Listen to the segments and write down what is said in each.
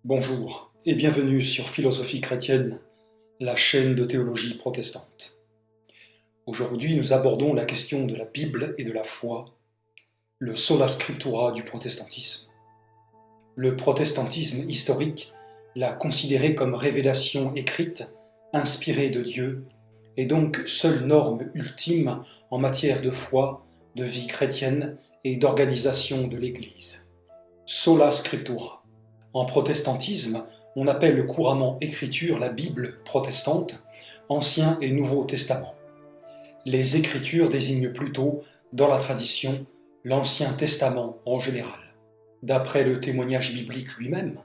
Bonjour et bienvenue sur Philosophie chrétienne, la chaîne de théologie protestante. Aujourd'hui, nous abordons la question de la Bible et de la foi, le sola scriptura du protestantisme. Le protestantisme historique l'a considéré comme révélation écrite, inspirée de Dieu, et donc seule norme ultime en matière de foi, de vie chrétienne et d'organisation de l'Église. Sola scriptura. En protestantisme, on appelle couramment écriture la Bible protestante, Ancien et Nouveau Testament. Les Écritures désignent plutôt, dans la tradition, l'Ancien Testament en général. D'après le témoignage biblique lui-même,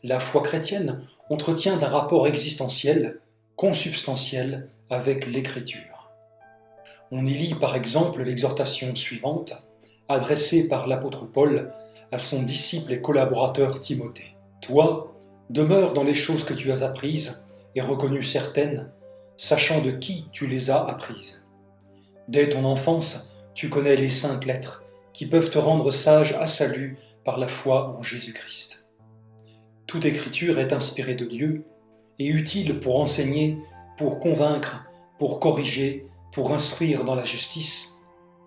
la foi chrétienne entretient un rapport existentiel, consubstantiel avec l'Écriture. On y lit par exemple l'exhortation suivante, adressée par l'apôtre Paul à son disciple et collaborateur Timothée. « Toi, demeure dans les choses que tu as apprises et reconnues certaines, sachant de qui tu les as apprises. Dès ton enfance, tu connais les saintes lettres qui peuvent te rendre sage à salut par la foi en Jésus-Christ. Toute écriture est inspirée de Dieu et utile pour enseigner, pour convaincre, pour corriger, pour instruire dans la justice,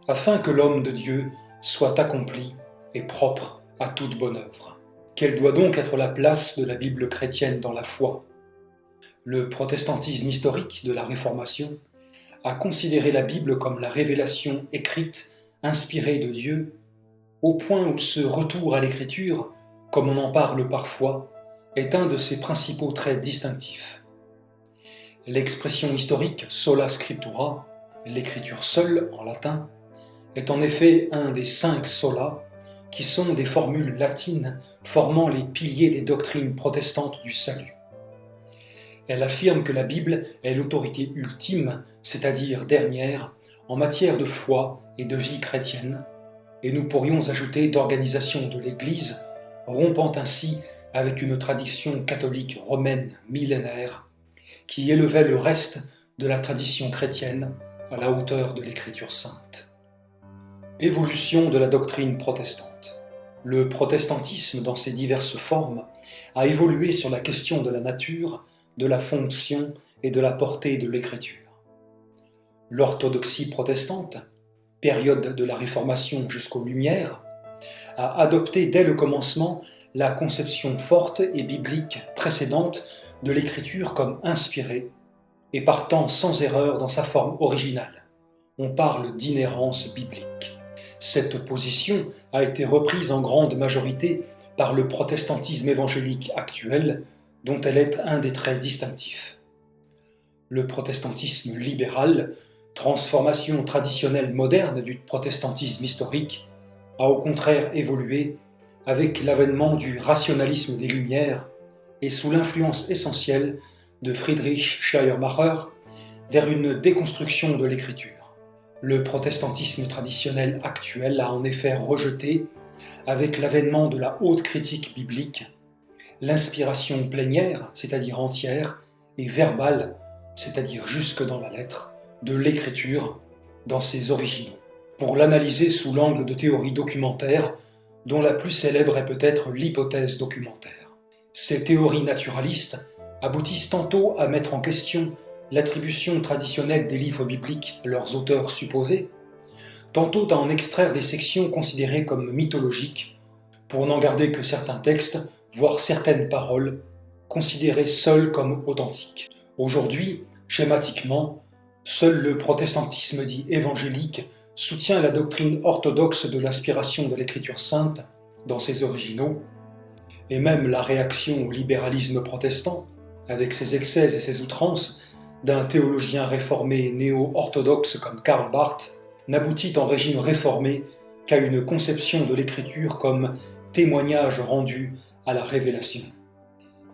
afin que l'homme de Dieu soit accompli et propre à toute bonne œuvre. » Quelle doit donc être la place de la Bible chrétienne dans la foi ? Le protestantisme historique de la Réformation a considéré la Bible comme la révélation écrite, inspirée de Dieu, au point où ce retour à l'écriture, comme on en parle parfois, est un de ses principaux traits distinctifs. L'expression historique sola scriptura, l'écriture seule en latin, est en effet un des 5 sola, qui sont des formules latines formant les piliers des doctrines protestantes du salut. Elle affirme que la Bible est l'autorité ultime, c'est-à-dire dernière, en matière de foi et de vie chrétienne, et nous pourrions ajouter d'organisation de l'Église, rompant ainsi avec une tradition catholique romaine millénaire, qui élevait le reste de la tradition chrétienne à la hauteur de l'Écriture sainte. Évolution de la doctrine protestante. Le protestantisme, dans ses diverses formes, a évolué sur la question de la nature, de la fonction et de la portée de l'écriture. L'orthodoxie protestante, période de la Réformation jusqu'aux Lumières, a adopté dès le commencement la conception forte et biblique précédente de l'écriture comme inspirée et partant sans erreur dans sa forme originale. On parle d'inhérence biblique. Cette position a été reprise en grande majorité par le protestantisme évangélique actuel, dont elle est un des traits distinctifs. Le protestantisme libéral, transformation traditionnelle moderne du protestantisme historique, a au contraire évolué avec l'avènement du rationalisme des Lumières et sous l'influence essentielle de Friedrich Schleiermacher vers une déconstruction de l'écriture. Le protestantisme traditionnel actuel a en effet rejeté, avec l'avènement de la haute critique biblique, l'inspiration plénière, c'est-à-dire entière, et verbale, c'est-à-dire jusque dans la lettre, de l'écriture dans ses originaux, pour l'analyser sous l'angle de théories documentaires, dont la plus célèbre est peut-être l'hypothèse documentaire. Ces théories naturalistes aboutissent tantôt à mettre en question l'attribution traditionnelle des livres bibliques à leurs auteurs supposés, tantôt à en extraire des sections considérées comme mythologiques, pour n'en garder que certains textes, voire certaines paroles, considérées seules comme authentiques. Aujourd'hui, schématiquement, seul le protestantisme dit évangélique soutient la doctrine orthodoxe de l'inspiration de l'Écriture sainte dans ses originaux, et même la réaction au libéralisme protestant, avec ses excès et ses outrances, d'un théologien réformé néo-orthodoxe comme Karl Barth, n'aboutit en régime réformé qu'à une conception de l'écriture comme témoignage rendu à la révélation.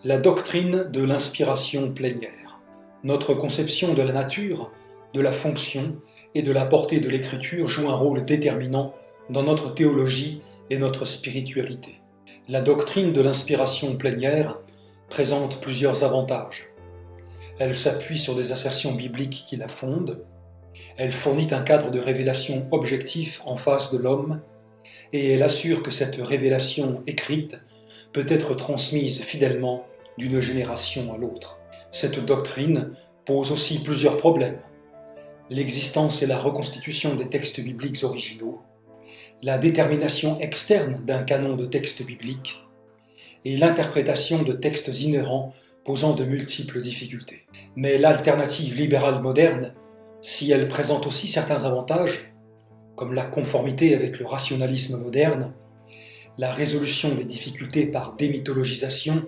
La doctrine de l'inspiration plénière. Notre conception de la nature, de la fonction et de la portée de l'écriture joue un rôle déterminant dans notre théologie et notre spiritualité. La doctrine de l'inspiration plénière présente plusieurs avantages. Elle s'appuie sur des assertions bibliques qui la fondent, elle fournit un cadre de révélation objectif en face de l'homme, et elle assure que cette révélation écrite peut être transmise fidèlement d'une génération à l'autre. Cette doctrine pose aussi plusieurs problèmes. L'existence et la reconstitution des textes bibliques originaux, la détermination externe d'un canon de textes bibliques et l'interprétation de textes inhérents posant de multiples difficultés. Mais l'alternative libérale moderne, si elle présente aussi certains avantages, comme la conformité avec le rationalisme moderne, la résolution des difficultés par démythologisation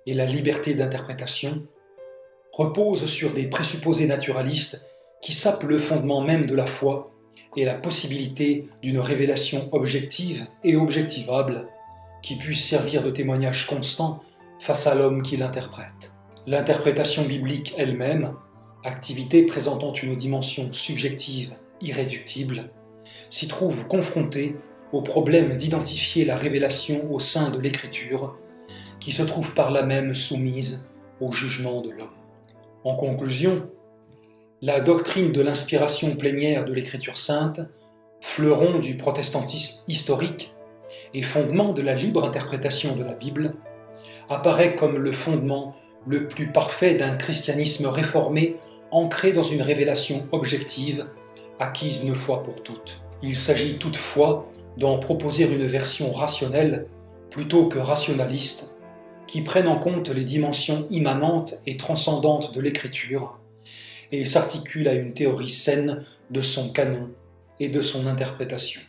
et la liberté d'interprétation, repose sur des présupposés naturalistes qui sapent le fondement même de la foi et la possibilité d'une révélation objective et objectivable qui puisse servir de témoignage constant face à l'homme qui l'interprète. L'interprétation biblique elle-même, activité présentant une dimension subjective irréductible, s'y trouve confrontée au problème d'identifier la révélation au sein de l'Écriture, qui se trouve par là même soumise au jugement de l'homme. En conclusion, la doctrine de l'inspiration plénière de l'Écriture sainte, fleuron du protestantisme historique et fondement de la libre interprétation de la Bible, apparaît comme le fondement le plus parfait d'un christianisme réformé ancré dans une révélation objective, acquise une fois pour toutes. Il s'agit toutefois d'en proposer une version rationnelle plutôt que rationaliste, qui prenne en compte les dimensions immanentes et transcendantes de l'Écriture et s'articule à une théorie saine de son canon et de son interprétation.